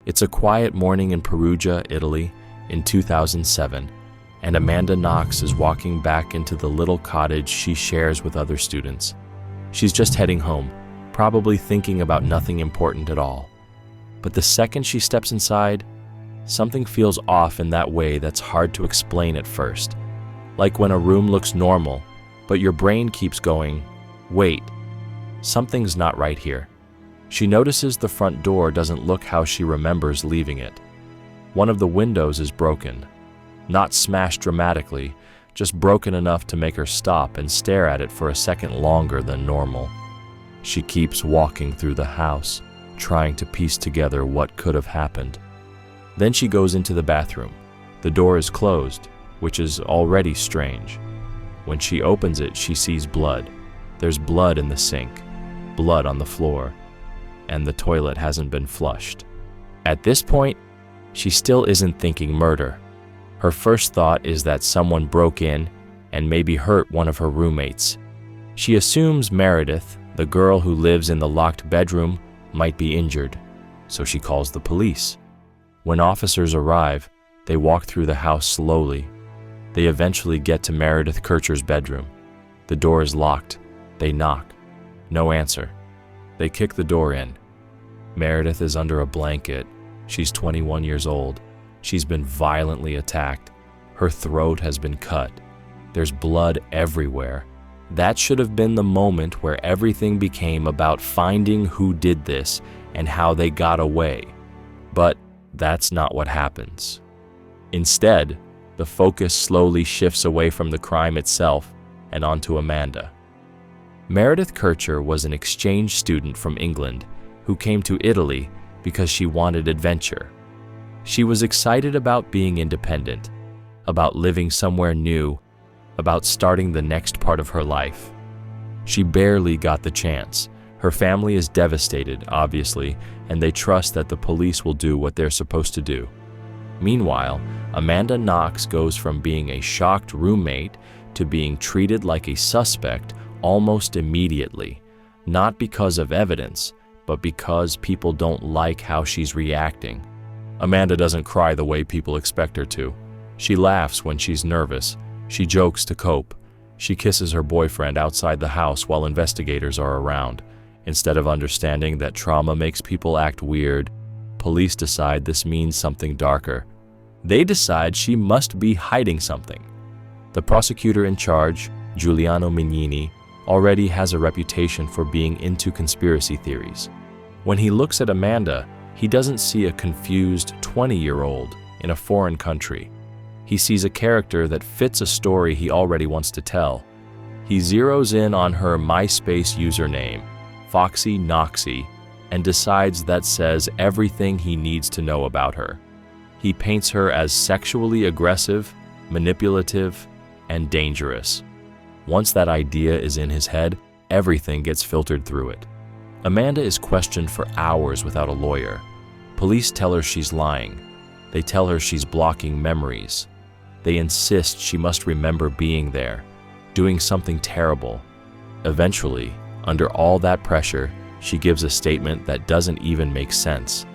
It's a quiet morning in Perugia, Italy, in 2007, and Amanda Knox is walking back into the little cottage she shares with other students. She's just heading home, probably thinking about nothing important at all. But the second she steps inside, something feels off in that way that's hard to explain at first. Like when a room looks normal, but your brain keeps going, wait, something's not right here. She notices the front door doesn't look how she remembers leaving it. One of the windows is broken. Not smashed dramatically, just broken enough to make her stop and stare at it for a second longer than normal. She keeps walking through the house, trying to piece together what could have happened. Then she goes into the bathroom. The door is closed, which is already strange. When she opens it, she sees blood. There's blood in the sink, blood on the floor, and the toilet hasn't been flushed. At this point, she still isn't thinking murder. Her first thought is that someone broke in and maybe hurt one of her roommates. She assumes Meredith, the girl who lives in the locked bedroom, might be injured, so she calls the police. When officers arrive, they walk through the house slowly. They eventually get to Meredith Kircher's bedroom. The door is locked. They knock. No answer. They kick the door in. Meredith is under a blanket. She's 21 years old. She's been violently attacked. Her throat has been cut. There's blood everywhere. That should have been the moment where everything became about finding who did this and how they got away. But that's not what happens. Instead, the focus slowly shifts away from the crime itself and onto Amanda. Meredith Kircher was an exchange student from England who came to Italy because she wanted adventure. She was excited about being independent, about living somewhere new, about starting the next part of her life. She barely got the chance. Her family is devastated, obviously, and they trust that the police will do what they're supposed to do. Meanwhile, Amanda Knox goes from being a shocked roommate to being treated like a suspect almost immediately, not because of evidence, but because people don't like how she's reacting. Amanda doesn't cry the way people expect her to. She laughs when she's nervous. She jokes to cope. She kisses her boyfriend outside the house while investigators are around. Instead of understanding that trauma makes people act weird, police decide this means something darker. They decide she must be hiding something. The prosecutor in charge, Giuliano Mignini, already has a reputation for being into conspiracy theories. When he looks at Amanda, he doesn't see a confused 20-year-old in a foreign country. He sees a character that fits a story he already wants to tell. He zeroes in on her MySpace username, Foxy Knoxy, and decides that says everything he needs to know about her. He paints her as sexually aggressive, manipulative, and dangerous. Once that idea is in his head, everything gets filtered through it. Amanda is questioned for hours without a lawyer. Police tell her she's lying. They tell her she's blocking memories. They insist she must remember being there, doing something terrible. Eventually, under all that pressure, she gives a statement that doesn't even make sense.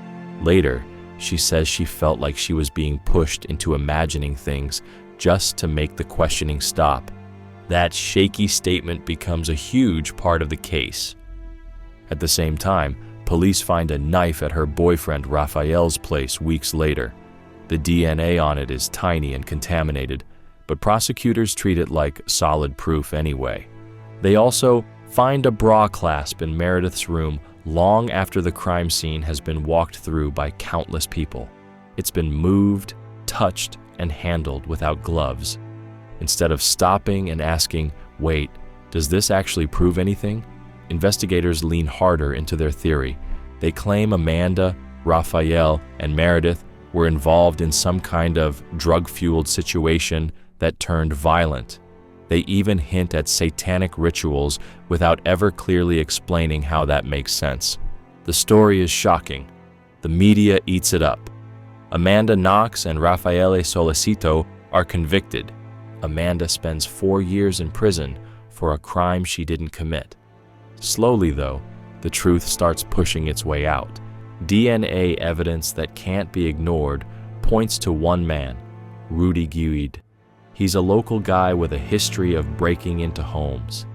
Later, she says she felt like she was being pushed into imagining things just to make the questioning stop. That shaky statement becomes a huge part of the case. At the same time, police find a knife at her boyfriend Raphael's place weeks later. The DNA on it is tiny and contaminated, but prosecutors treat it like solid proof anyway. They also find a bra clasp in Meredith's room long after the crime scene has been walked through by countless people. It's been moved, touched, and handled without gloves. Instead of stopping and asking, wait, does this actually prove anything? Investigators lean harder into their theory. They claim Amanda, Raphael, and Meredith were involved in some kind of drug-fueled situation that turned violent. They even hint at satanic rituals without ever clearly explaining how that makes sense. The story is shocking. The media eats it up. Amanda Knox and Raffaele Solicito are convicted. Amanda spends 4 years in prison for a crime she didn't commit. Slowly, though, the truth starts pushing its way out. DNA evidence that can't be ignored points to one man, Rudy Guide. He's a local guy with a history of breaking into homes.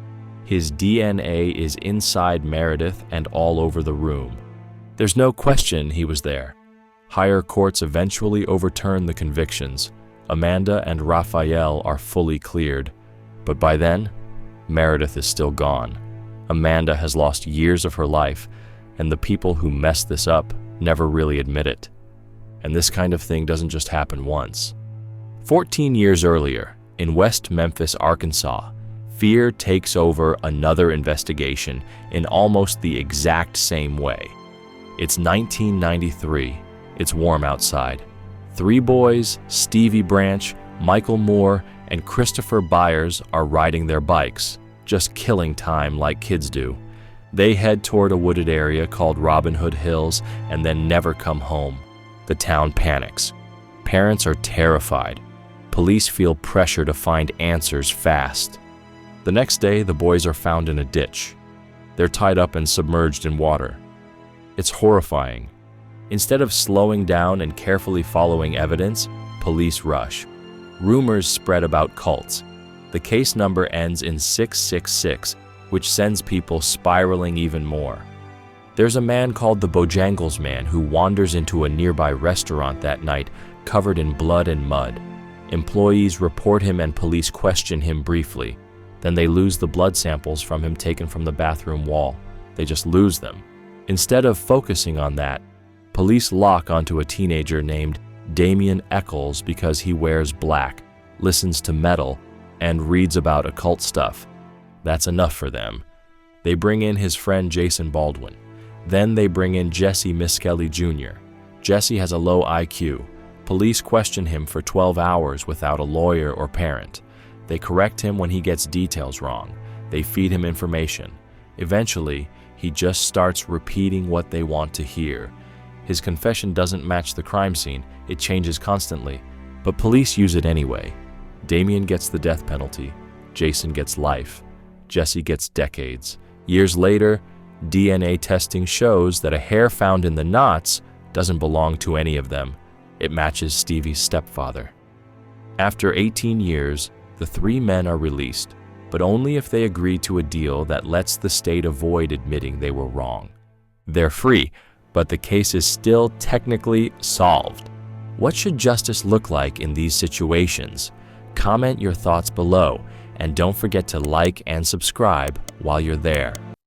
His DNA is inside Meredith and all over the room. There's no question he was there. Higher courts eventually overturn the convictions. Amanda and Raphael are fully cleared. But by then, Meredith is still gone. Amanda has lost years of her life, and the people who messed this up never really admit it. And this kind of thing doesn't just happen once. 14 years earlier, in West Memphis, Arkansas, fear takes over another investigation in almost the exact same way. It's 1993. It's warm outside. 3 boys, Stevie Branch, Michael Moore, and Christopher Byers are riding their bikes, just killing time like kids do. They head toward a wooded area called Robin Hood Hills and then never come home. The town panics. Parents are terrified. Police feel pressure to find answers fast. The next day, the boys are found in a ditch. They're tied up and submerged in water. It's horrifying. Instead of slowing down and carefully following evidence, police rush. Rumors spread about cults. The case number ends in 666, which sends people spiraling even more. There's a man called the Bojangles Man who wanders into a nearby restaurant that night, covered in blood and mud. Employees report him and police question him briefly. Then they lose the blood samples from him taken from the bathroom wall. They just lose them. Instead of focusing on that, police lock onto a teenager named Damien Eccles because he wears black, listens to metal, and reads about occult stuff. That's enough for them. They bring in his friend Jason Baldwin. Then they bring in Jesse Miskelly Jr. Jesse has a low IQ. Police question him for 12 hours without a lawyer or parent. They correct him when he gets details wrong. They feed him information. Eventually, he just starts repeating what they want to hear. His confession doesn't match the crime scene. It changes constantly. But police use it anyway. Damien gets the death penalty. Jason gets life. Jesse gets decades. Years later, DNA testing shows that a hair found in the knots doesn't belong to any of them. It matches Stevie's stepfather. After 18 years, the 3 men are released, but only if they agree to a deal that lets the state avoid admitting they were wrong. They're free, but the case is still technically solved. What should justice look like in these situations? Comment your thoughts below, and don't forget to like and subscribe while you're there.